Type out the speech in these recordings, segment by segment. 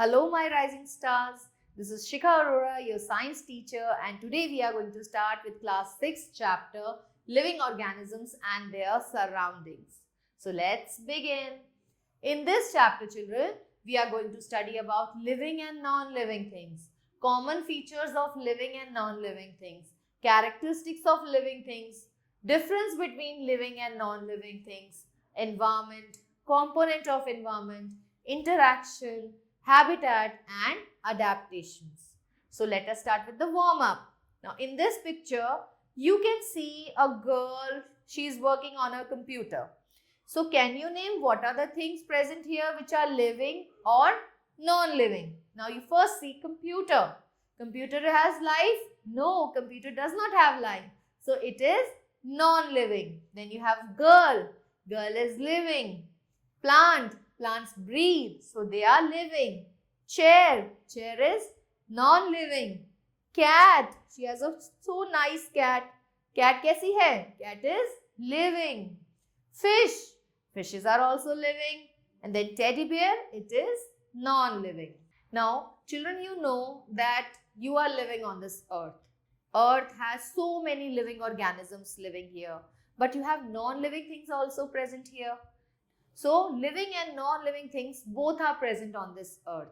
Hello, my rising stars. This is Shikha Arora, your science teacher, and today we are going to start with class 6 chapter Living Organisms and Their Surroundings. So let's begin. In this chapter, children, we are going to study about living and non-living things, common features of living and non-living things, characteristics of living things, difference between living and non-living things, environment, component of environment, interaction, habitat and adaptations. So let us start with the warm-up. Now in this picture, you can see a girl, she is working on her computer. So can you name what are the things present here which are living or non-living? Now you first see computer. Computer has life? No, computer does not have life. So it is non-living. Then you have girl. Girl is living. Plant. Plants breathe, so they are living. Chair. Chair is non-living. Cat. She has a so nice cat. Cat कैसी है? Cat is living. Fish. Fishes are also living. And then teddy bear, it is non-living. Now, children, you know that you are living on this earth. Earth has so many living organisms living here. But you have non-living things also present here. So, living and non-living things both are present on this earth.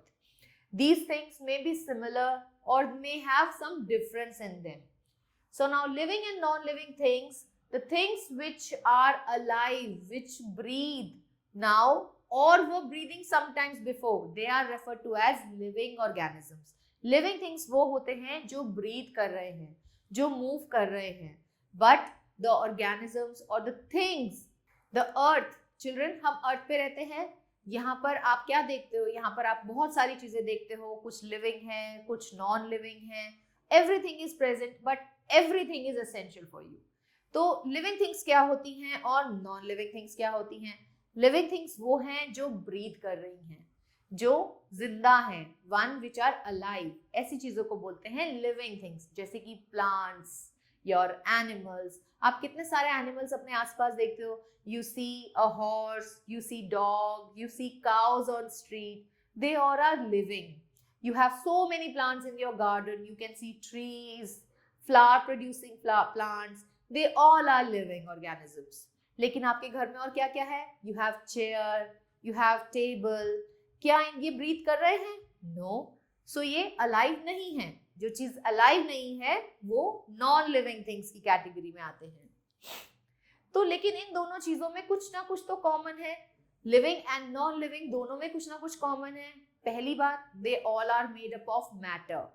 These things may be similar or may have some difference in them. So, now living and non-living things, the things which are alive, which breathe now or were breathing sometimes before, they are referred to as living organisms. Living things वो होते हैं जो breathe कर रहे हैं, जो move कर रहे हैं. But the organisms or the things, the earth, children, हम अर्थ पे रहते हैं. यहाँ पर आप क्या देखते हो? यहाँ पर आप बहुत सारी चीजें देखते हो. कुछ लिविंग है, कुछ नॉन लिविंग है. Everything is present but everything is essential for you. तो लिविंग थिंग्स क्या होती हैं और नॉन लिविंग थिंग्स क्या होती हैं? लिविंग थिंग्स वो हैं जो ब्रीथ कर रही हैं, जो जिंदा हैं, वन विच आर अलाइव. ऐसी चीजों को बोलते हैं लिविंग थिंग्स. जैसे कि प्लांट्स, योर एनिमल्स. आप कितने सारे एनिमल्स अपने आसपास देखते हो? You see a horse, you see dog, you see cows on street. They all are living. You have so many plants in your garden. You can see trees, flower producing plants. They all are living organisms. लेकिन आपके घर में और क्या क्या है? You have chair, you have table. क्या ये breathe कर रहे हैं? No. So ये alive नहीं है. जो चीज alive नहीं है वो non-living things की कैटेगरी में आते हैं. तो लेकिन इन दोनों चीजों में कुछ ना कुछ तो कॉमन है. लिविंग एंड नॉन लिविंग दोनों में कुछ ना कुछ कॉमन है. पहली बात, they all are made up of matter.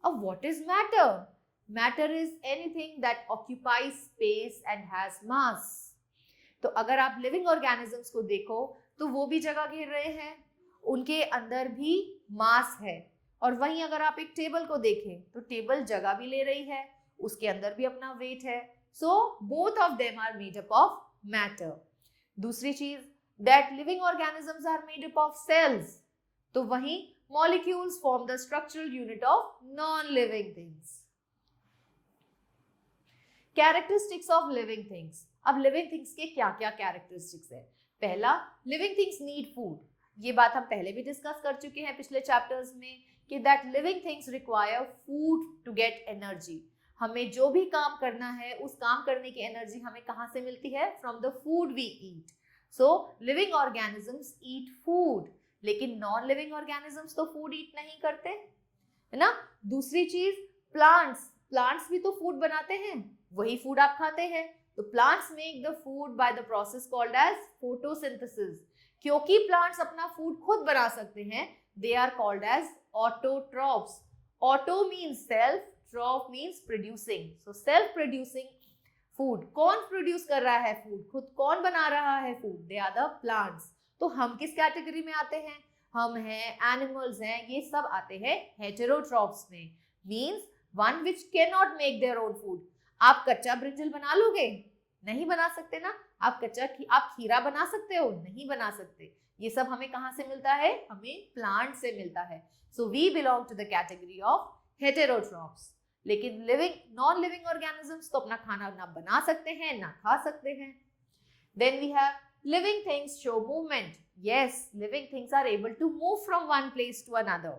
अब what is matter? Matter is anything that occupies space and has mass. तो अगर आप लिविंग ऑर्गेनिजम्स को देखो तो वो भी जगह घेर रहे हैं, उनके अंदर भी मास है. और वहीं अगर आप एक टेबल को देखें तो टेबल जगह भी ले रही है, उसके अंदर भी अपना वेट है. So both of them are made up of matter. दूसरी चीज, that living organisms are made up of cells. तो वहीं molecules form the structural unit of non-living things. Characteristics of living things. अब living things के क्या क्या characteristics है? पहला, living things need food. ये बात हम पहले भी डिस्कस कर चुके हैं पिछले चैप्टर्स में कि that living things require food to get energy. हमें जो भी काम करना है उस काम करने की एनर्जी हमें कहाँ से मिलती है? From the food we eat. So living organisms eat food, लेकिन नॉन लिविंग ऑर्गेनिजम्स तो फूड ईट नहीं करते, है ना. दूसरी चीज, प्लांट्स भी तो फूड बनाते हैं, वही फूड आप खाते हैं. तो plants make the food by the process called as photosynthesis. क्योंकि प्लांट्स अपना फूड खुद बना सकते हैं, they are called as autotrophs. Auto means self, troph means producing. So self producing food. कौन प्रोड्यूस कर रहा है फूड? खुद कौन बना रहा है food? They are the plants. तो हम किस कैटेगरी में आते हैं? हम हैं एनिमल्स हैं, ये सब आते हैं हेटेरोट्रॉप्स में. Means one which can not make their own food. आप कच्चा ब्रिंजल बना लोगे? नहीं बना सकते ना. आप खीरा बना सकते हो? नहीं बना सकते. ये सब हमें कहाँ से मिलता है? हमें प्लांट से मिलता है. So we belong to the category of heterotrophs. लेकिन नॉन लिविंग ऑर्गेनिजम्स तो अपना खाना ना बना सकते हैं ना खा सकते हैं. Then we have living things show movement. Yes, living things are able to move from one place to another.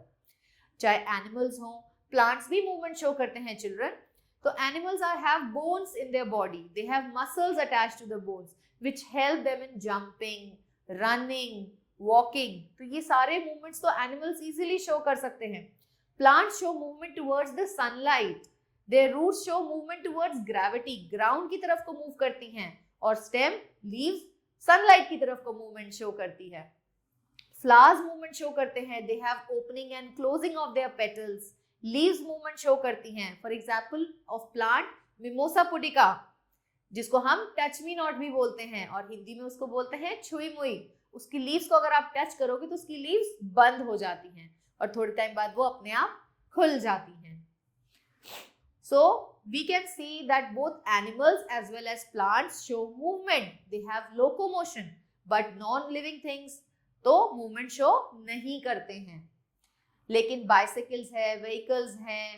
चाहे एनिमल्स हों, प्लांट्स भी मूवमेंट शो करते हैं चिल्ड्रन. तो animals have bones in their body. They have muscles attached to the bones which help them in jumping, running, walking. तो ये सारे movements तो एनिमल्स इजीली शो कर सकते हैं. Plants show movement towards the sunlight. Their roots show movement towards gravity. Ground की तरफ को मूव करती हैं. और स्टेम, लीव्स सनलाइट की तरफ को मूवमेंट शो करती है. फ्लावर्स मूवमेंट शो करते हैं. They have opening and closing of their petals. Leaves movement show करती हैं. For example of plant mimosa pudica, जिसको हम टच मी नॉट भी बोलते हैं और हिंदी में उसको बोलते हैं छुई मुई. उसकी लीव्स को अगर आप टच करोगे तो उसकी लीव्स बंद हो जाती हैं और थोड़े टाइम बाद वो अपने आप खुल जाती हैं. So we can see that both animals as well as plants show movement. They have locomotion, but non-living things तो movement show नहीं करते हैं. लेकिन bicycles है, vehicles हैं,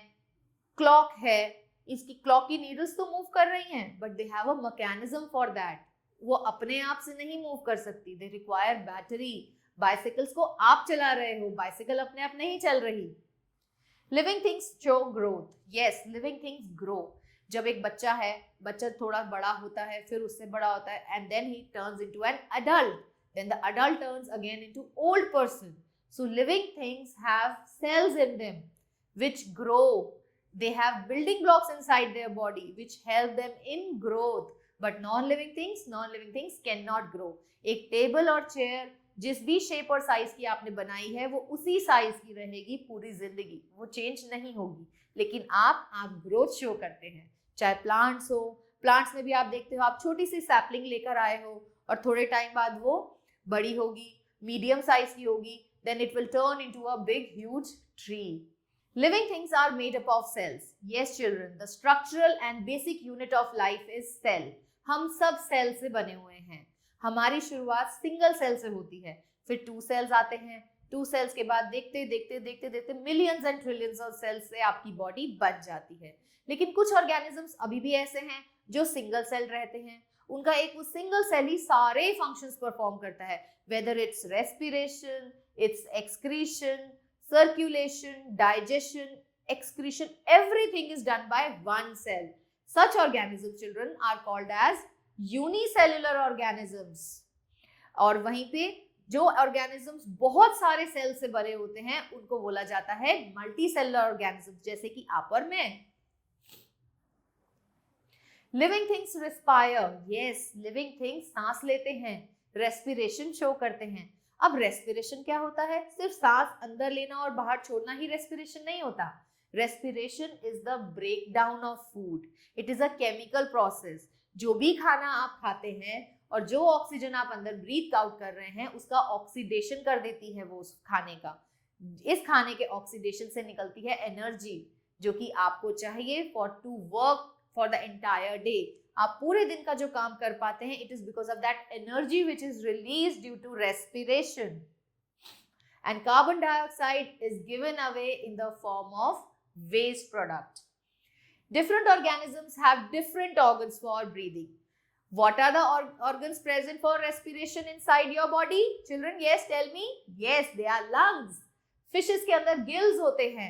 clock है, इसकी clock की needles तो move कर रही हैं, but they have a mechanism for that. वो अपने आप से नहीं move कर सकती. They require battery. Bicycles को आप चला रहे हो, bicycle अपने आप नहीं चल रही. Living things show growth. Yes, living things grow. जब एक बच्चा है, बच्चा थोड़ा बड़ा होता है, फिर उससे बड़ा होता है, and then he turns into an adult. Then the adult turns again into old person. So living things have cells in them which grow. They have building blocks inside their body which help them in growth. But non-living things cannot grow. एक table और chair जिस भी shape और size की आपने बनाई है वो उसी साइज की रहेगी पूरी जिंदगी, वो चेंज नहीं होगी. लेकिन आप ग्रोथ शो करते हैं. चाहे प्लांट्स हो, प्लांट्स में भी आप देखते हो, आप छोटी सी सैपलिंग लेकर आए हो और थोड़े टाइम बाद वो बड़ी होगी, मीडियम साइज की होगी, then it will turn into a big huge tree. Living things are made up of cells. Yes children, the structural and basic unit of life is cell. हम सब सेल से बने हुए हैं. हमारी शुरुआत सिंगल सेल से होती है, फिर 2 सेल्स आते हैं. 2 सेल्स के बाद देखते देखते millions and trillions of cells से आपकी बॉडी बन जाती है. लेकिन कुछ ऑर्गेनिजम्स अभी भी ऐसे हैं जो सिंगल सेल रहते हैं. उनका एक वो सिंगल सेल ही सारे फंक्शंस परफॉर्म करता है, whether it's respiration, it's excretion, circulation, digestion, excretion, everything is done by one cell. Such organisms, children, are called as unicellular organisms. और वहीं पे जो ऑर्गेनिजम्स बहुत सारे सेल से बने होते हैं उनको बोला जाता है मल्टी सेलुलर ऑर्गेनिजम्स, जैसे कि आप और मैं. Living things respire. Yes, living things सांस लेते हैं, रेस्पिरेशन शो करते हैं. अब रेस्पिरेशन क्या होता है? सिर्फ सांस अंदर लेना और बाहर छोड़ना ही रेस्पिरेशन नहीं होता. Respiration is the break down of food. It is a chemical process. जो भी खाना आप खाते हैं और जो ऑक्सीजन आप अंदर ब्रीथ आउट कर रहे हैं उसका ऑक्सीडेशन कर देती है वो उस खाने का. इस खाने के ऑक्सीडेशन से निकलती है एनर्जी जो कि आपको चाहिए for to work for the entire day. आप पूरे दिन का जो काम कर पाते हैं, it is because of that energy which is release due to respiration. And carbon dioxide is given away in the form of waste product. Different organisms have different organs for breathing. What are the organs present for respiration inside your body? Children, yes, tell me. Yes, they are lungs. Fishes के अंदर gills होते हैं.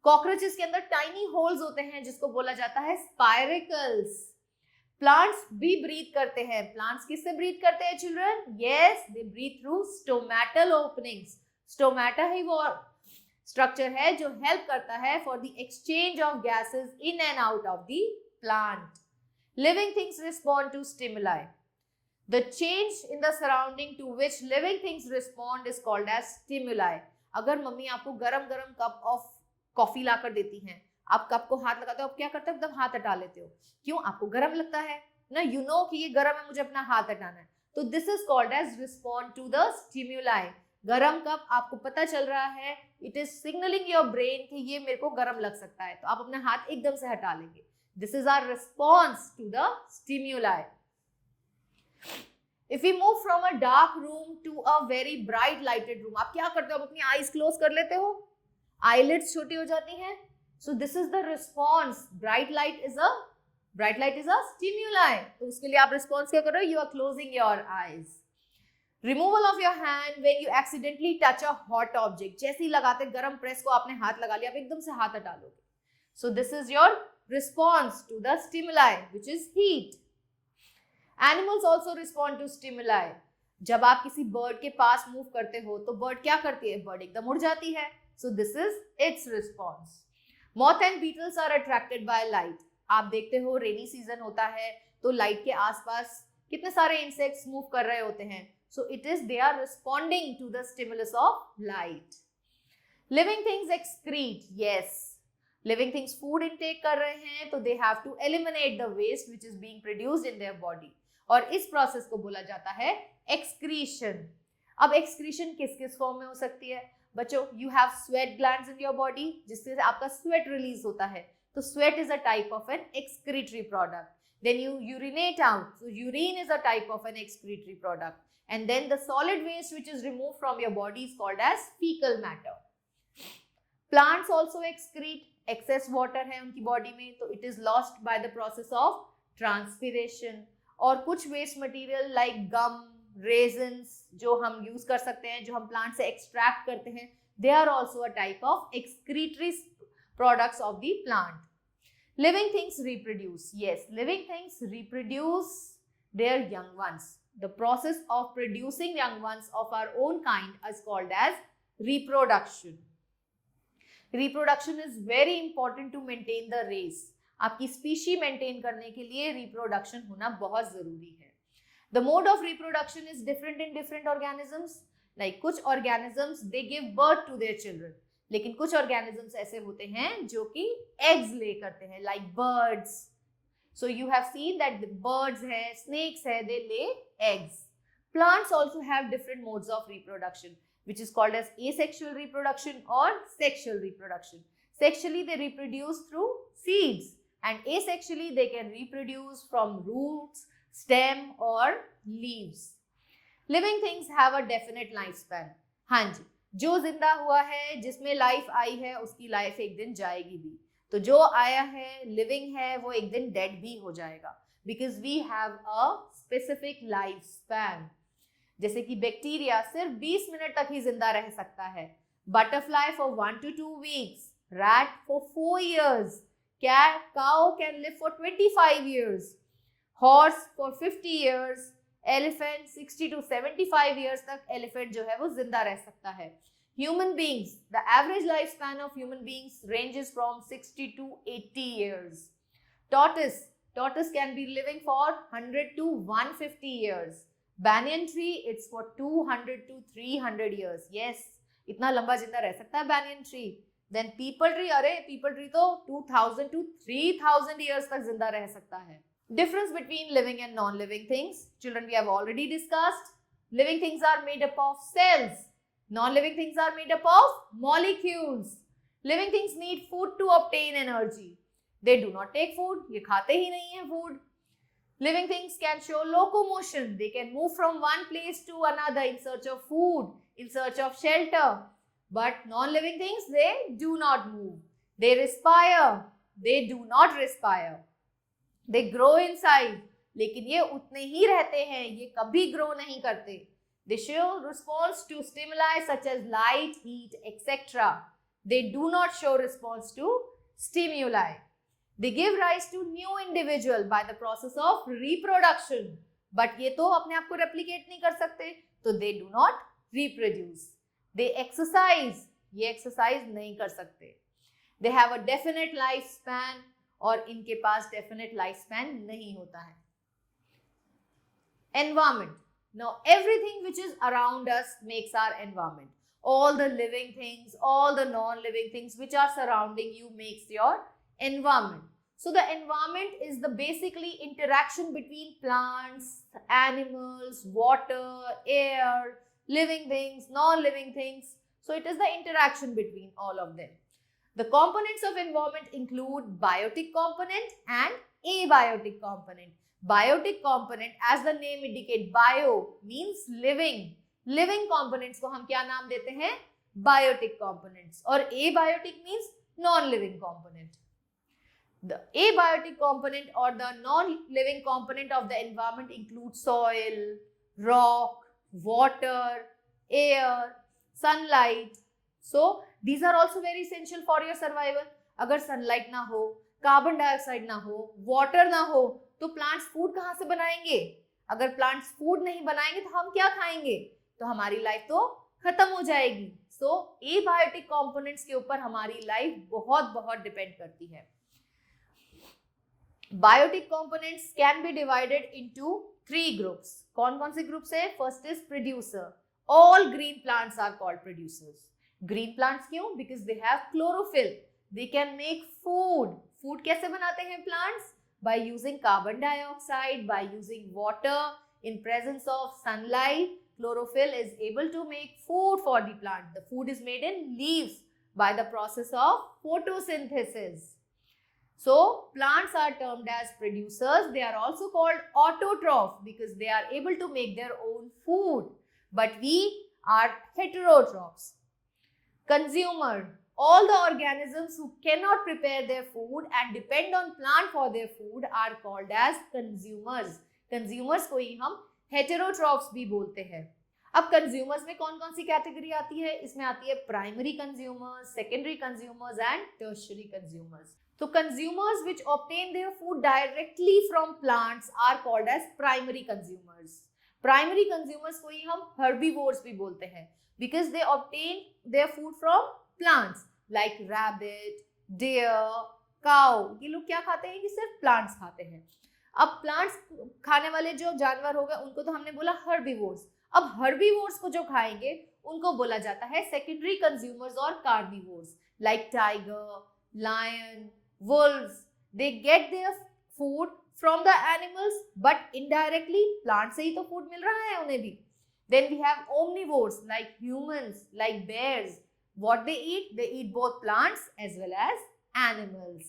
Cockroaches के अंदर tiny holes होते हैं जिसको बोला जाता है spiracles. Plants भी breathe करते हैं. Plants किससे breathe करते हैं children? Yes, they breathe through stomatal openings. Stomata ही वो स्ट्रक्चर है जो हेल्प करता है for the exchange of gases in and out of the plant. Living things respond to stimuli. The change in the surrounding to which living things respond is called as stimuli. अगर mummy आपको गरम गरम cup of coffee ला कर देती हैं, आप cup को हाथ लगाते हो, आप क्या करते हो? एकदम हाथ हटा लेते हो. क्यों? आपको गरम लगता है ना, यू नो कि ये गरम है, मुझे अपना हाथ हटाना है. तो this is called as respond to the stimuli. गरम कप आपको पता चल रहा है, it is signalling your brain कि ये मेरे को गरम लग सकता है, तो आप अपना हाथ एकदम से हटा लेंगे. This is our response to the stimuli. If we move from a dark room to a very bright lighted room, आप क्या करते हो? आप अपनी आईज क्लोज कर लेते हो, आईलिड्स छोटी हो जाती हैं. So this is the response. Bright light is a stimuli. तो उसके लिए आप रिस्पॉन्स क्या कर रहे हो? You are closing your eyes. Removal of your hand when you accidentally touch a hot object, जैसे ही लगाते गरम प्रेस को आपने हाथ लगा लिया, आप एकदम से हाथ हटा लोगे. So this is your response to the stimuli which is heat. Animals also respond to stimuli. जब आप किसी बर्ड के पास मूव करते हो तो बर्ड क्या करती है, बर्ड एकदम उड़ जाती है. So this is its response. Moth and beetles are attracted by light. आप देखते हो रेनी सीजन होता है तो लाइट के आसपास कितने सारे इंसेक्ट्स मूव कर रहे होते हैं. So it is they are responding to the stimulus of light. Living things excrete. Yes, living things food intake कर रहे हैं तो they have to eliminate the waste which is being produced in their body. और इस process को बोला जाता है excretion. अब excretion किस किस फॉर्म में हो सकती है बच्चों? You have sweat glands in your body जिससे आपका sweat release होता है. तो sweat is a type of an excretory product. Then you urinate out. So urine is a type of an excretory product. And then the solid waste which is removed from your body is called as fecal matter. Plants also excrete. Excess water है उनकी body में तो it is lost by the process of transpiration. और कुछ waste material like gum, raisins जो हम use कर सकते हैं, जो हम plant से extract करते हैं, they are also a type of excretory products of the plant. Living things reproduce. Yes, living things reproduce their young ones. The process of producing young ones of our own kind is called as reproduction. Reproduction is very important to maintain the race. आपकी species maintain करने के लिए reproduction होना बहुत जरूरी है. The mode of reproduction is different in different organisms. Like कुछ organisms they give birth to their children. लेकिन कुछ organisms ऐसे होते हैं जो कि eggs lay करते हैं, like birds. So you have seen that the birds hai, snakes hai, they lay eggs. Plants also have different modes of reproduction, which is called as asexual reproduction or sexual reproduction. Sexually they reproduce through seeds and asexually they can reproduce from roots, stem or leaves. Living things have a definite lifespan. हाँ जी, जो जिंदा हुआ है, जिसमें life I है, उसकी life एक दिन जाएगी भी. तो जो आया है, लिविंग है, वो एक दिन डेड भी हो जाएगा. Because we have a specific life span. जैसे कि बैक्टीरिया सिर्फ 20 मिनट तक ही जिंदा रह सकता है. Butterfly for 1 to 2 weeks, rat for 4 years, cow can live for 25 years, horse for 50 years, elephant 60 to 75 years तक एलिफेंट जो है वो जिंदा रह सकता है. Human beings, the average lifespan of human beings ranges from 60 to 80 years. Tortoise can be living for 100 to 150 years. Banyan tree, it's for 200 to 300 years. Yes, इतना लंबा जिंदा रह सकता है banyan tree. Then people tree, अरे people tree तो 2000 to 3000 years तक जिंदा रह सकता है. Difference between living and non-living things. Children, we have already discussed. Living things are made up of cells. Non-living things are made up of molecules. Living things need food to obtain energy. They do not take food. ये खाते ही नहीं हैं food. Living things can show locomotion. They can move from one place to another in search of food, in search of shelter. But non-living things, they do not move. They respire. They do not respire. They grow inside. लेकिन ये उतने ही रहते हैं. ये कभी grow नहीं करते. They show response to stimuli such as light, heat, etc. They do not show response to stimuli. They give rise to new individual by the process of reproduction. But ये तो अपने आप को replicate नहीं कर सकते, तो they do not reproduce. They exercise. ये exercise नहीं कर सकते. They have a definite lifespan और इनके पास definite lifespan नहीं होता है. Environment. Now, everything which is around us makes our environment. All the living things, all the non-living things which are surrounding you makes your environment. So, the environment is the basically interaction between plants, animals, water, air, living things, non-living things. So, it is the interaction between all of them. The components of environment include biotic component and abiotic component. Biotic component, as the name indicate, bio means living. Living components को हम क्या नाम देते हैं? Biotic components. और abiotic means non-living component. The abiotic component or the non-living component of the environment include soil, rock, water, air, sunlight. So these are also very essential for your survival. अगर sunlight ना हो, carbon dioxide ना हो, water ना हो, तो plants food कहाँ से बनाएंगे? अगर प्लांट्स फूड नहीं बनाएंगे तो हम क्या खाएंगे? तो हमारी लाइफ तो खत्म हो जाएगी. सो एबायोटिक कंपोनेंट्स के ऊपर हमारी लाइफ बहुत बहुत डिपेंड करती है. Biotic components can be divided into 3 groups. कौन कौन से ग्रुप्स है? First is producer. All green plants are called producers. Green plants क्यों? Because they have chlorophyll. They can make food. Food कैसे बनाते हैं plants? By using carbon dioxide, by using water, in presence of sunlight. Chlorophyll is able to make food for the plant. The food is made in leaves by the process of photosynthesis. So plants are termed as producers. They are also called autotroph because they are able to make their own food. But we are heterotrophs. Consumer. All the organisms who cannot prepare their food and depend on plant for their food are called as consumers. Consumers को ही हम heterotrophs भी बोलते हैं. अब consumers में कौन कौन सी category आती है? इसमें आती है primary consumers, secondary consumers and tertiary consumers. तो consumers which obtain their food directly from plants are called as primary consumers. Primary consumers को ही हम herbivores भी बोलते हैं because they obtain their food from plants like rabbit, deer, cow. ये लोग क्या खाते हैं? कि सिर्फ प्लांट्स खाते हैं. अब प्लांट्स खाने वाले जो जानवर हो गए उनको तो हमने बोला हर्बीवोर्स. अब हर्बीवोर्स को जो खाएंगे उनको बोला जाता है सेकेंडरी कंज्यूमर्स और carnivores like tiger, lion, wolves. They get their food from the animals but indirectly plant से ही तो फूड मिल रहा है उन्हें भी. Then we have omnivores like humans, like bears. What they eat? They eat both plants as well as animals.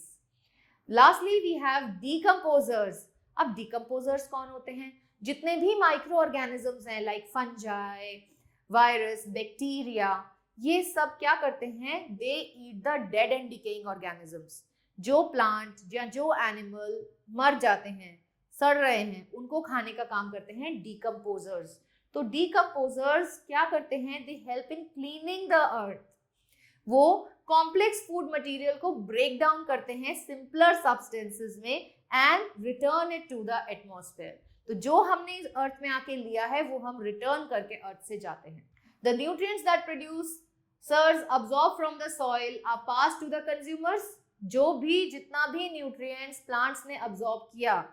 Lastly, we have decomposers. अब decomposers कौन होते हैं? जितने भी माइक्रो ऑर्गेनिजम्स हैं लाइक फंजाई, वायरस, बैक्टीरिया, ये सब क्या करते हैं? They eat the dead and decaying organisms. जो प्लांट या जो एनिमल मर जाते हैं, सड़ रहे हैं, उनको खाने का काम करते हैं decomposers. तो decomposers क्या करते हैं? They help in cleaning the earth. वो कॉम्प्लेक्स फूड मटेरियल को ब्रेक डाउन करते हैं सिंपलर सब्सटेंसेस में and return it to the atmosphere. तो जो हमने इस अर्थ में आके लिया है वो हम रिटर्न करके अर्थ से जाते हैं. The nutrients that producers absorb from the soil are pass to the consumers. जो भी जितना भी न्यूट्रिएंट्स प्लांट्स ने अब्सॉर्ब किया,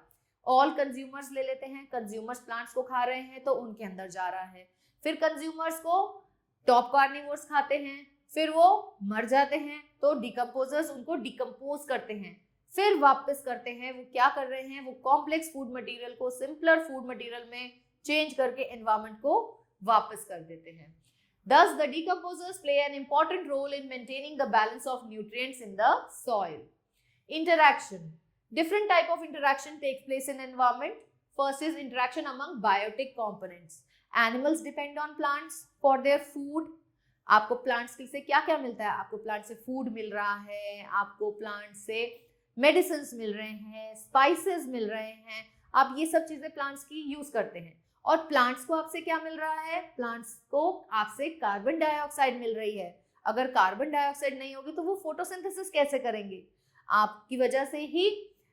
ऑल कंज्यूमर्स ले लेते हैं. कंज्यूमर्स प्लांट्स को खा रहे हैं तो उनके अंदर जा रहा है. फिर कंज्यूमर्स को टॉप कार्निवोर्स खाते हैं, फिर वो मर जाते हैं तो डिकम्पोजर्स उनको डिकम्पोज करते हैं, फिर वापस करते हैं. वो क्या कर रहे हैं? वो कॉम्प्लेक्स फूड मटेरियल को सिंपलर फूड मटेरियल में चेंज करके एनवायरनमेंट को वापस कर देते हैं. Thus, the decomposers play an important role in maintaining the balance of nutrients in the soil. Interaction. Different type of interaction takes place in environment. First is interaction among biotic components. Animals depend on plants for their food. आपको plants से क्या क्या मिलता है? आपको plant से food मिल रहा है, आपको प्लांट से मेडिसिन मिल रहे हैं, स्पाइसेस मिल रहे हैं. आप ये सब चीजें प्लांट्स की यूज करते हैं. और प्लांट्स को आपसे क्या मिल रहा है? प्लांट्स को आपसे कार्बन डाइऑक्साइड मिल रही है. अगर कार्बन डाइऑक्साइड नहीं होगी तो वो फोटोसिंथेसिस कैसे करेंगे? आपकी वजह से ही.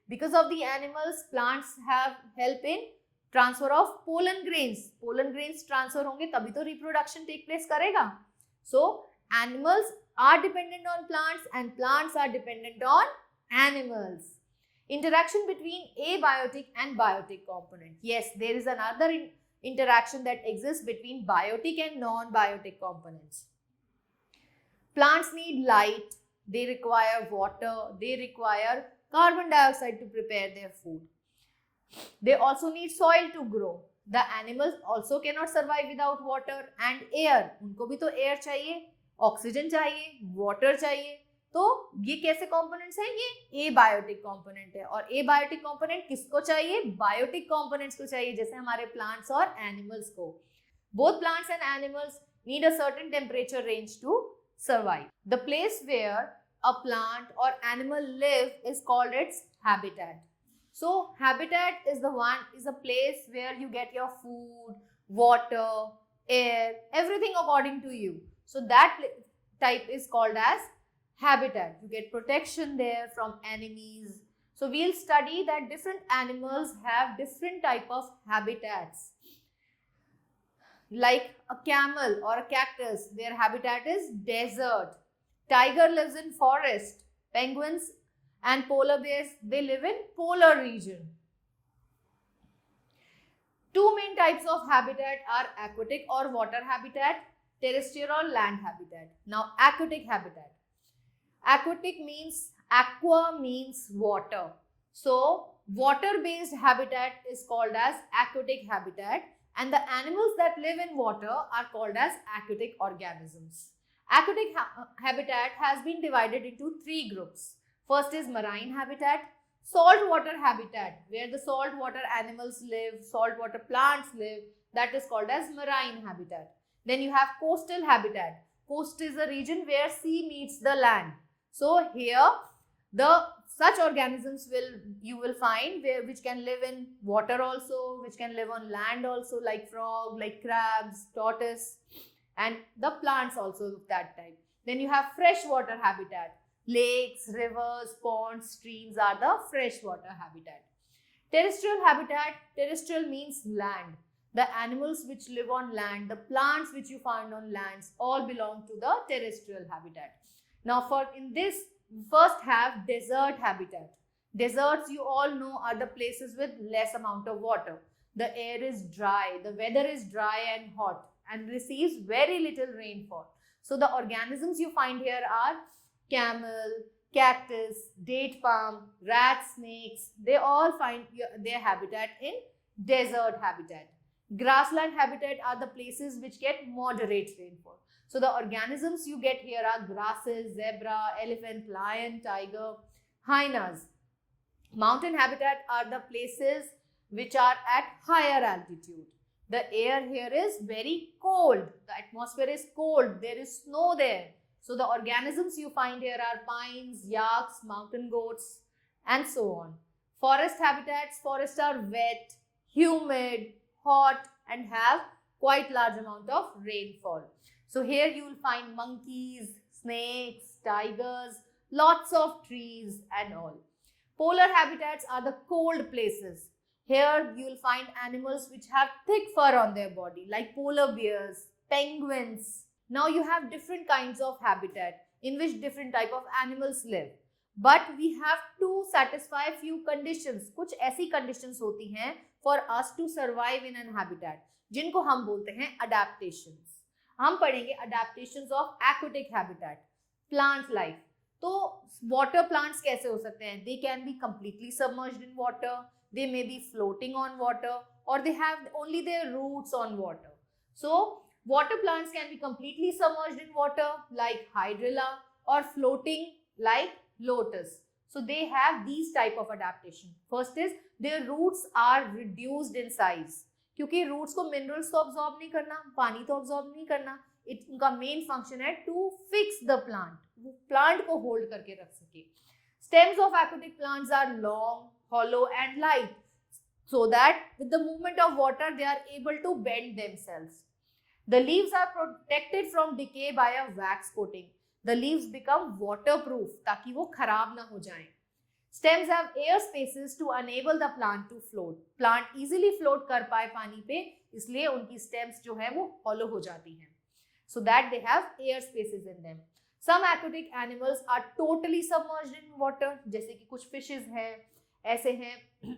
Because of the animals plants have help in transfer of pollen grains. Pollen grains transfer होंगे तभी तो रिप्रोडक्शन टेक प्लेस करेगा. So animals are dependent on plants and plants are dependent on animals. Interaction between abiotic and biotic component. Yes, there is another interaction that exists between biotic and non-biotic components. Plants need light, they require water, they require carbon dioxide to prepare their food. They also need soil to grow. The animals also cannot survive without water and air. उनको भी तो air चाहिए, oxygen चाहिए, water चाहिए. तो ये कैसे components हैं? ये एबायोटिक कंपोनेंट है. और एबायोटिक कंपोनेंट किसको चाहिए? बायोटिक कंपोनेंट्स को चाहिए, जैसे हमारे प्लांट्स और एनिमल्स को. Both plants and animals need a certain temperature range to survive. The place where a plant और animal live is called its habitat. So habitat is a place where you get your food, water, air, everything according to you. So that type is called as habitat. You get protection there from enemies. So we'll study that different animals have different type of habitats. Like a camel or a cactus, their habitat is desert. Tiger lives in forest. Penguins and polar bears, they live in polar region. Two main types of habitat are aquatic or water habitat, terrestrial or land habitat. Now aquatic habitat. Aquatic means, aqua means water. So water based habitat is called as aquatic habitat, and the animals that live in water are called as aquatic organisms. Aquatic habitat has been divided into three groups. First is marine habitat, saltwater habitat, where the saltwater animals live, saltwater plants live, that is called as marine habitat. Then you have coastal habitat. Coast is a region where sea meets the land. So here such organisms you will find which can live in water also, which can live on land also, like frog, like crabs, tortoise, and the plants also of that type. Then you have freshwater habitat. Lakes, rivers, ponds, streams are the freshwater habitat. Terrestrial habitat, terrestrial means land. The animals which live on land, the plants which you find on lands, all belong to the terrestrial habitat. Now in this, first have desert habitat. Deserts, you all know, are the places with less amount of water. The air is dry, the weather is dry and hot and receives very little rainfall. So the organisms you find here are camel, cactus, date palm, rat, snakes. They all find their habitat in desert habitat. Grassland habitat are the places which get moderate rainfall. So the organisms you get here are grasses, zebra, elephant, lion, tiger, hyenas. Mountain habitat are the places which are at higher altitude. The air here is very cold. The atmosphere is cold. There is snow there. So the organisms you find here are pines, yaks, mountain goats, and so on. Forest habitats, forests are wet, humid, hot, and have quite large amount of rainfall. So here you will find monkeys, snakes, tigers, lots of trees and all. Polar habitats are the cold places. Here you will find animals which have thick fur on their body, like polar bears, penguins. Now you have different kinds of habitat in which different type of animals live. But we have to satisfy few conditions. कुछ ऐसी conditions होती हैं for us to survive in an habitat, जिनको हम बोलते हैं adaptations. हम पढ़ेंगे adaptations of aquatic habitat, plant life. तो water plants कैसे हो सकते हैं? They can be completely submerged in water, they may be floating on water, or they have only their roots on water. So water plants can be completely submerged in water like hydrilla, or floating like lotus. So they have these type of adaptation. First is their roots are reduced in size. क्योंकि roots को minerals तो absorb नहीं करना, पानी तो absorb नहीं करना, उनका मेन फंक्शन है टू फिक्स द प्लांट, वो प्लांट को होल्ड करके रख सके. Stems of aquatic plants are long, hollow and light, so that with the movement of water they are able to bend themselves. The leaves are protected from decay by a wax coating. The leaves become waterproof ताकि वो खराब ना हो जाएं. Stems have air spaces to enable the plant to float. Plant easily float कर पाए पानी पे, इसलिए उनकी stems जो है वो hollow हो जाती हैं. So that they have air spaces in them. Some aquatic animals are totally submerged in water. जैसे कि कुछ fishes हैं, ऐसे हैं,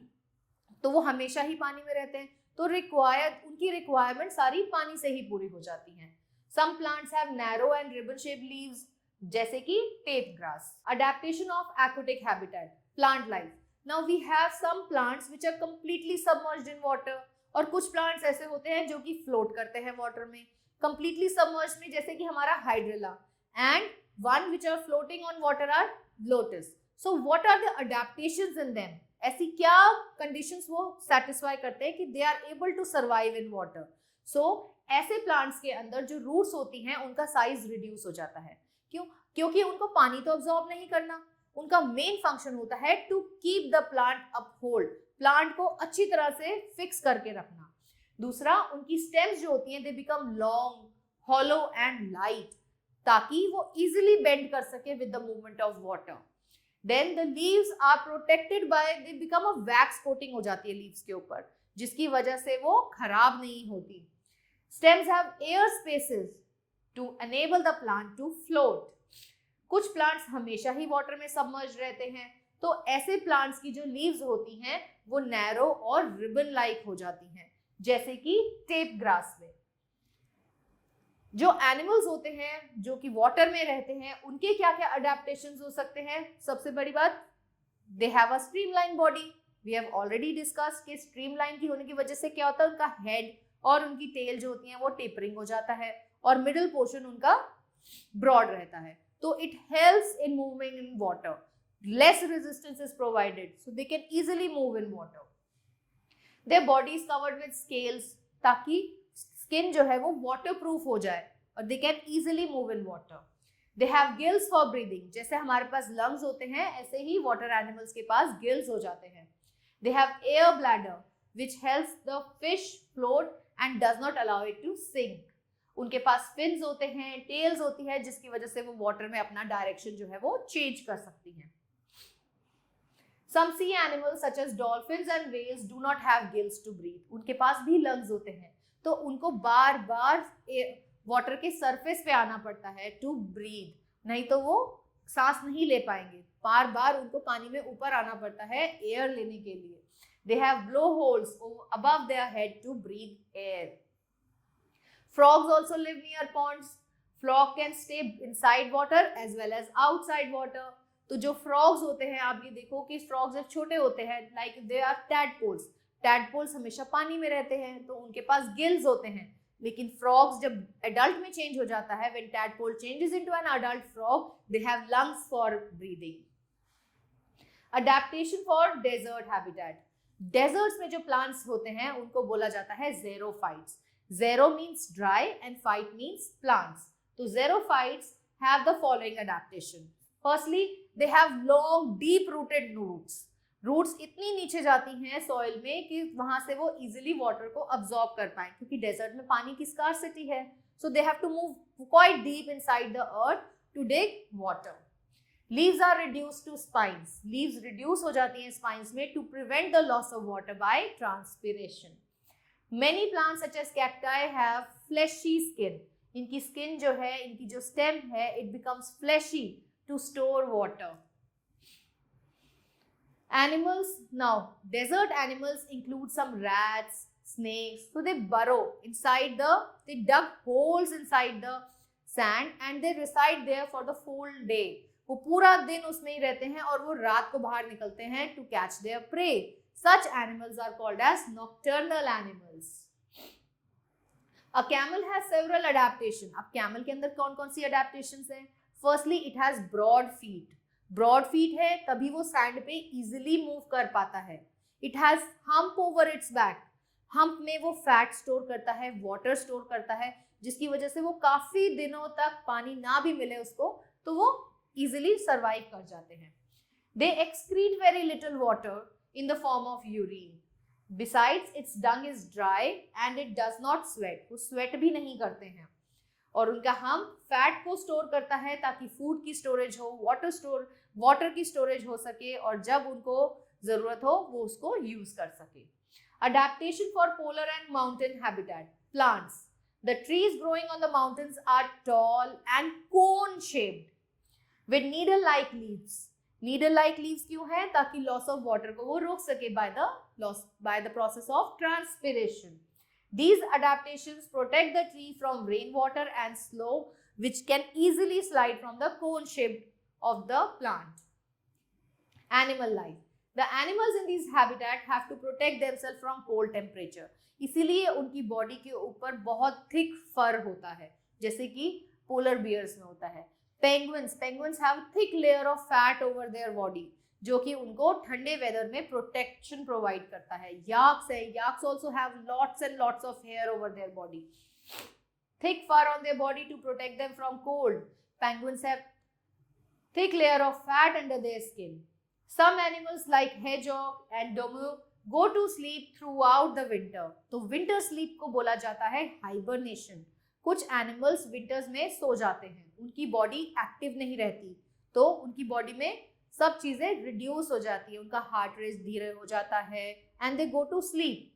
तो वो हमेशा ही पानी में रहते हैं. तो उनकी रिक्वायरमेंट सारी पानी से ही पूरी हो जाती हैं. Some plants have narrow and ribbon-shaped leaves, जैसे कि tape grass. Adaptation of aquatic habitat. Plant life. Now we have some plants which are completely submerged in water, और कुछ plants ऐसे होते हैं जो कि float करते हैं water में. Completely submerged में जैसे कि हमारा hydrilla, and one which are floating on water are lotus. So what are the adaptations in them? ऐसी क्या conditions वो satisfy करते हैं कि they are able to survive in water. So ऐसे plants के अंदर जो roots होती हैं उनका size reduce हो जाता है. क्यों? क्योंकि उनको पानी तो absorb नहीं करना. उनका मेन फंक्शन होता है to keep the plant uphold, plant को अच्छी तरह से फिक्स करके रखना. दूसरा, उनकी स्टेम्स जो होती हैं they become long, hollow and light, ताकि वो इजिली बेंड कर सके with the movement of water. Then the leaves are protected by, they become a wax coating हो जाती है लीव्स के ऊपर, जिसकी वजह से वो खराब नहीं होती. Stems have air spaces to enable the plant to float. कुछ प्लांट्स हमेशा ही वाटर में सबमर्ज रहते हैं, तो ऐसे प्लांट्स की जो लीव्स होती हैं वो नैरो और रिबन लाइक हो जाती हैं, जैसे कि टेप ग्रास में. जो एनिमल्स होते हैं जो कि वाटर में रहते हैं, उनके क्या क्या अडेप्टेशंस हो सकते हैं? सबसे बड़ी बात, they have a streamline body. We have already discussed कि स्ट्रीमलाइन की होने की वजह से क्या होता है, उनका हेड और उनकी टेल जो होती है वो टेपरिंग हो जाता है और मिडिल पोर्शन उनका ब्रॉड रहता है. तो it helps in moving in water. Less resistance is provided, so they can easily move in water. Their body is covered with scales, ताकि स्किन जो है वो वाटर प्रूफ हो जाए और they can easily move in water. They have gills for breathing. जैसे हमारे पास lungs होते हैं, ऐसे ही वाटर एनिमल्स के पास गिल्स हो जाते हैं. They have air bladder which helps the fish float and does not allow it to sink. उनके पास फिन्स होते हैं, टेल्स होती है, जिसकी वजह से वो वाटर में अपना डायरेक्शन जो है वो चेंज कर सकती हैं. Some sea animals such as dolphins and whales do not have gills to breathe. उनके पास भी lungs होते हैं, तो उनको बार बार वाटर के सरफेस पे आना पड़ता है टू ब्रीथ, नहीं तो वो सांस नहीं ले पाएंगे. बार बार उनको पानी में ऊपर आना पड़ता है एयर लेने के लिए. They have blowholes above their head to breathe air. Frogs also live near ponds. Frog can stay inside water as well as outside water. तो जो फ्रॉग्स होते हैं, आप ये देखो कि फ्रॉग्स जब छोटे होते हैं, like they are tadpoles. Tadpoles हमेशा पानी में रहते हैं, तो उनके पास गिल्स होते हैं. लेकिन फ्रॉग्स जब एडल्ट में चेंज हो जाता है, when tadpole changes into an adult frog, they have lungs for breathing. Adaptation for desert habitat. Deserts में जो प्लांट्स होते हैं उनको बोला जाता है xerophytes. Xero means dry and phyte means plants. तो xerophytes have the following adaptation. Firstly, they have long, deep-rooted roots. Roots इतनी नीचे जाती हैं सॉइल में कि वहां से वो easily water को absorb कर पाएं, क्योंकि डेजर्ट में पानी की scarcity है. So they have to move quite deep inside the earth to dig water. Leaves are reduced to spines. Leaves reduce हो जाती हैं spines में to prevent the loss of water by transpiration. Many plants such as cacti have fleshy skin. इनकी skin जो है, इनकी जो stem है, it becomes fleshy to store water. Animals, now desert animals include some rats, snakes. So they burrow inside they dug holes inside the sand and they reside there for the full day. वो पूरा दिन उसमें ही रहते हैं और वो रात को बाहर निकलते हैं to catch their prey. Such animals are called as nocturnal animals. A camel has several adaptations. अब camel के अंदर कौन कौन सी adaptations हैं? Firstly, it has broad feet. Broad feet है तभी वो सैंड पे easily move कर पाता है. It has hump over its back. Hump में वो fat store करता है, water store करता है, जिसकी वजह से वो काफी दिनों तक पानी ना भी मिले उसको तो वो easily survive कर जाते हैं. They excrete very little water in the form of urine. Besides, its dung is dry and it does not sweat. वो sweat भी नहीं करते हैं. और उनका हम फैट को स्टोर करता है ताकि फूड की स्टोरेज हो, वाटर की स्टोरेज हो सके और जब उनको जरूरत हो वो उसको यूज कर सके. Adaptation for polar and mountain habitat. Plants. The trees growing on the mountains are tall and cone shaped with needle like leaves. Needle like leaves क्यों है? ताकि लॉस ऑफ वाटर को वो रोक सके bye the process of transpiration. These adaptations protect the tree from rainwater and snow, which can easily slide from the cone shape of the plant. Animal life. The animals in these habitat have to protect themselves from cold temperature. इसीलिए उनकी body के ऊपर बहुत thick fur होता है, जैसे कि polar bears में होता है. Penguins have thick layer of fat over their body, जो कि उनको ठंडे वेदर में प्रोटेक्शन प्रोवाइड करता है. Yaks also have lots and lots of hair over their body. Thick fur on their body to protect them from cold. Penguins have thick layer of fat under their skin. Some animals like hedgehog and go to sleep throughout the winter. तो winter sleep को बोला जाता है hibernation. कुछ animals winters में सो जाते हैं, उनकी बॉडी एक्टिव नहीं रहती, तो उनकी बॉडी में सब चीजें रिड्यूस हो जाती है, उनका हार्ट रेट धीरे हो जाता है and they go to sleep.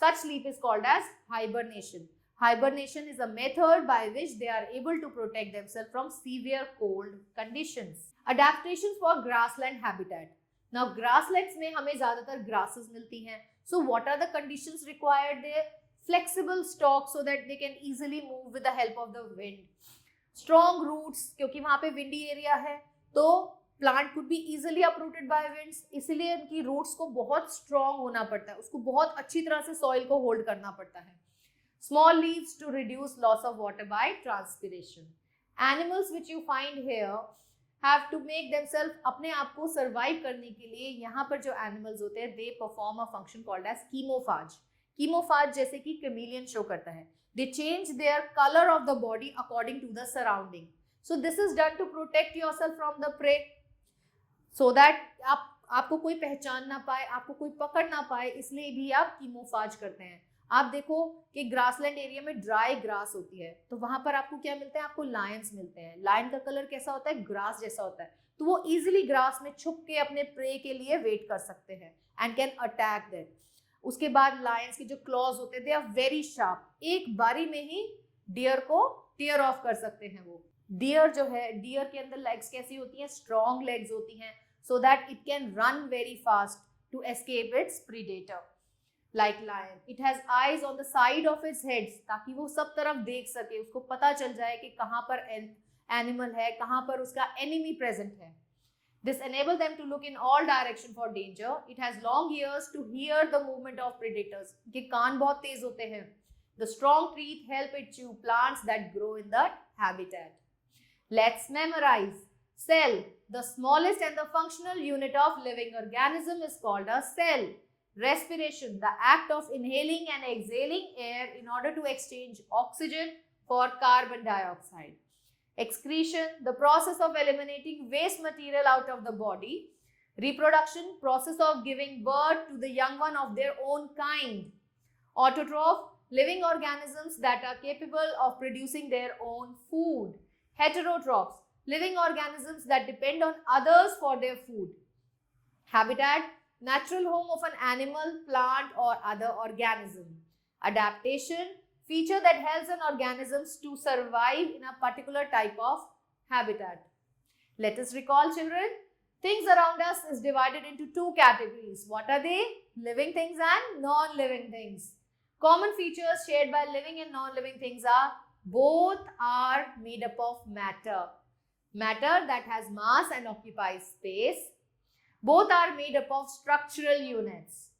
Such sleep is called as hibernation. Hibernation is a method by which they are able to protect themselves from severe cold conditions. Adaptations for grassland habitat. Now grasslands में हमें ज़्यादातर grasses मिलती हैं. So what are the conditions required there? Flexible stalks so that they can easily move with the help of the wind. Strong roots, क्योंकि वहाँ पे windy area है, तो plant could be easily uprooted by winds. इसलिए उनकी roots को बहुत strong होना पड़ता है, उसको बहुत अच्छी तरह से soil को hold करना पड़ता है. Small leaves to reduce loss of water by transpiration. Animals which you find here have to make themselves अपने आप को survive करने के लिए यहाँ पर जो animals होते हैं they perform a function called as chemophage. Chemophage जैसे कि chameleon show करता है. They change their color of the body according to the surrounding. So this is done to protect yourself from the prey, so that आपको कोई पहचान ना पाए, आपको कोई पकड़ ना पाए, इसलिए भी आप chemophage करते हैं. आप देखो कि ग्रासलैंड एरिया में ड्राई ग्रास होती है, तो वहां पर आपको क्या मिलता है, आपको लायंस मिलते हैं. लायन का कलर कैसा होता है, ग्रास जैसा होता है, तो वो इजीली ग्रास में छुप के अपने प्रे के लिए वेट कर सकते हैं एंड कैन अटैक दैट. उसके बाद लायंस के जो क्लॉज होते हैं दे आर वेरी शार्प, एक बारी में ही डियर को टीयर ऑफ कर सकते हैं. वो डियर जो है, डियर के अंदर लेग्स कैसी होती हैं, स्ट्रॉन्ग लेग्स होती हैं, so that it can run very fast to escape its predator. Like lion, it has eyes on the side of its heads, ताकि वो सब तरफ देख सके, उसको पता चल जाए कि कहाँ पर एनिमल है, कहाँ पर उसका एनिमी प्रेजेंट है. This enables them to look in all direction for danger. It has long ears to hear the movement of predators. के कान बहुत तेज होते हैं. The strong teeth help it chew plants that grow in the habitat. Let's memorize. Cell, the smallest and the functional unit of living organism, is called a cell. Respiration, the act of inhaling and exhaling air in order to exchange oxygen for carbon dioxide. Excretion, the process of eliminating waste material out of the body. Reproduction, process of giving birth to the young one of their own kind. Autotroph, living organisms that are capable of producing their own food. Heterotrophs, living organisms that depend on others for their food. Habitat, natural home of an animal, plant or other organism. Adaptation, feature that helps an organism to survive in a particular type of habitat. Let us recall, children, things around us is divided into two categories. What are they? Living things and non-living things. Common features shared by living and non-living things are both are made up of matter. Matter that has mass and occupies space. Both are made up of structural units.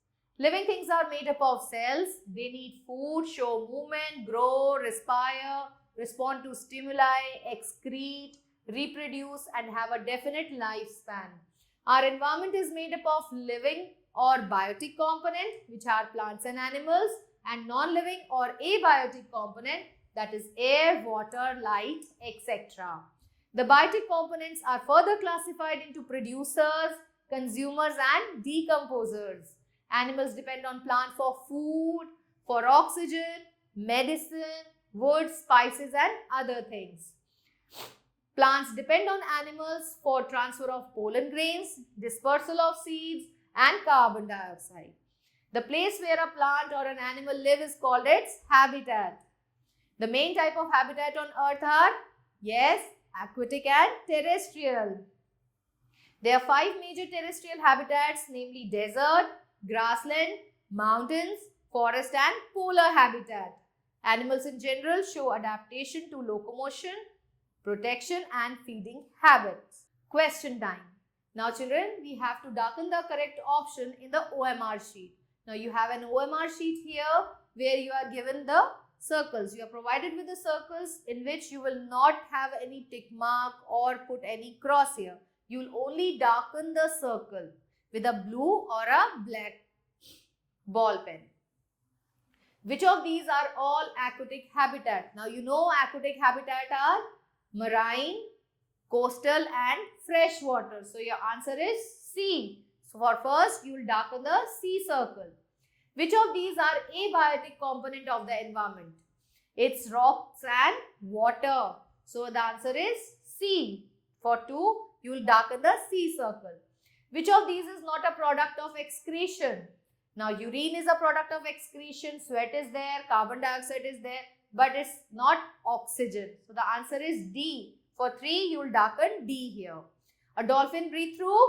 Living things are made up of cells. They need food, show movement, grow, respire, respond to stimuli, excrete, reproduce, and have a definite lifespan. Our environment is made up of living or biotic component, which are plants and animals, and non-living or abiotic component, that is air, water, light, etc. The biotic components are further classified into producers, consumers and decomposers. Animals depend on plants for food, for oxygen, medicine, wood, spices and other things. Plants depend on animals for transfer of pollen grains, dispersal of seeds and carbon dioxide. The place where a plant or an animal live is called its habitat. The main type of habitat on earth are, yes, aquatic and terrestrial. There are 5 major terrestrial habitats, namely desert, grassland, mountains, forest and polar habitat. Animals in general show adaptation to locomotion, protection and feeding habits. Question time. Now children, we have to darken the correct option in the OMR sheet. Now you have an OMR sheet here where you are given the circles. You are provided with the circles in which you will not have any tick mark or put any cross here. You will only darken the circle with a blue or a black ball pen. Which of these are all aquatic habitat? Now you know aquatic habitat are marine, coastal and freshwater. So your answer is C. So for first, you will darken the C circle. Which of these are abiotic component of the environment? It's rocks and water. So the answer is C. For 2, you will darken the C circle. Which of these is not a product of excretion? Now urine is a product of excretion, sweat is there, carbon dioxide is there, but it's not oxygen. So the answer is D. For 3, you will darken D here. A dolphin breathes through?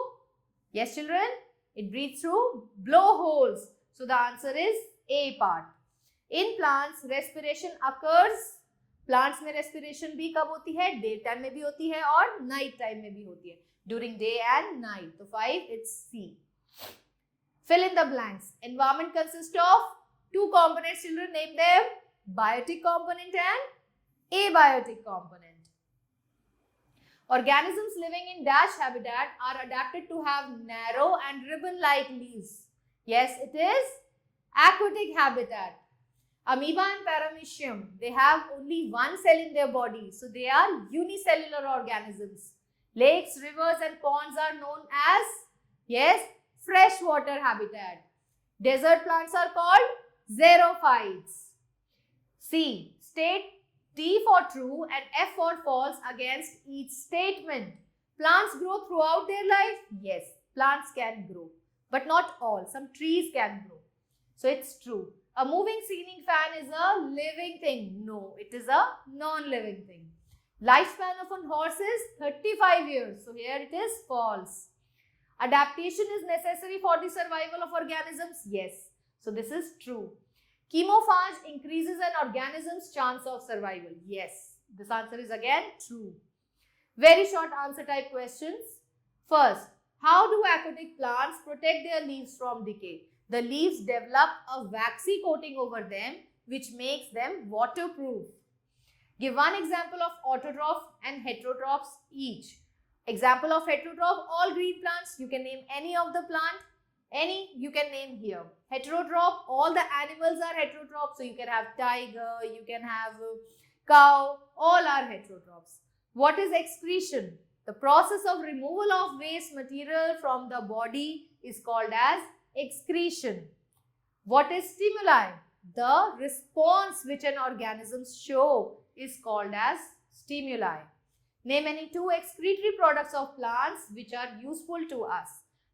Yes, children, it breathes through blowholes. So the answer is A part. In plants, respiration occurs. Plants में respiration भी कब होती है? Day time में भी होती है और night time में भी होती है. During day and night. So 5, it's C. Fill in the blanks. Environment consists of 2 components. Children, name them. Biotic component and abiotic component. Organisms living in dash habitat are adapted to have narrow and ribbon-like leaves. Yes, it is aquatic habitat. Amoeba and paramecium, they have only one cell in their body. So they are unicellular organisms. Lakes, rivers and ponds are known as, yes, freshwater habitat. Desert plants are called xerophytes. C. State T for true and F for false against each statement. Plants grow throughout their life? Yes, plants can grow, but not all. Some trees can grow. So it's true. A moving ceiling fan is a living thing. No, it is a non-living thing. Lifespan of a horse is 35 years. So here it is false. Adaptation is necessary for the survival of organisms. Yes. So this is true. Chemophage increases an organism's chance of survival. Yes. This answer is again true. Very short answer type questions. First, how do aquatic plants protect their leaves from decay? The leaves develop a waxy coating over them which makes them waterproof. Give one example of autotroph and heterotrophs each. Example of heterotroph, all green plants. You can name any of the plant. Any you can name here. Heterotroph, all the animals are heterotroph. So you can have tiger, you can have cow, all are heterotrophs. What is excretion? The process of removal of waste material from the body is called as excretion. What is stimuli? The response which an organism show is called as stimuli. Name any 2 excretory products of plants which are useful to us.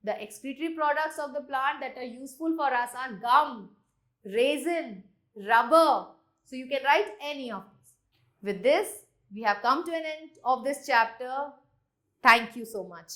The excretory products of the plant that are useful for us are gum, resin, rubber. So you can write any of these. With this, we have come to an end of this chapter. Thank you so much.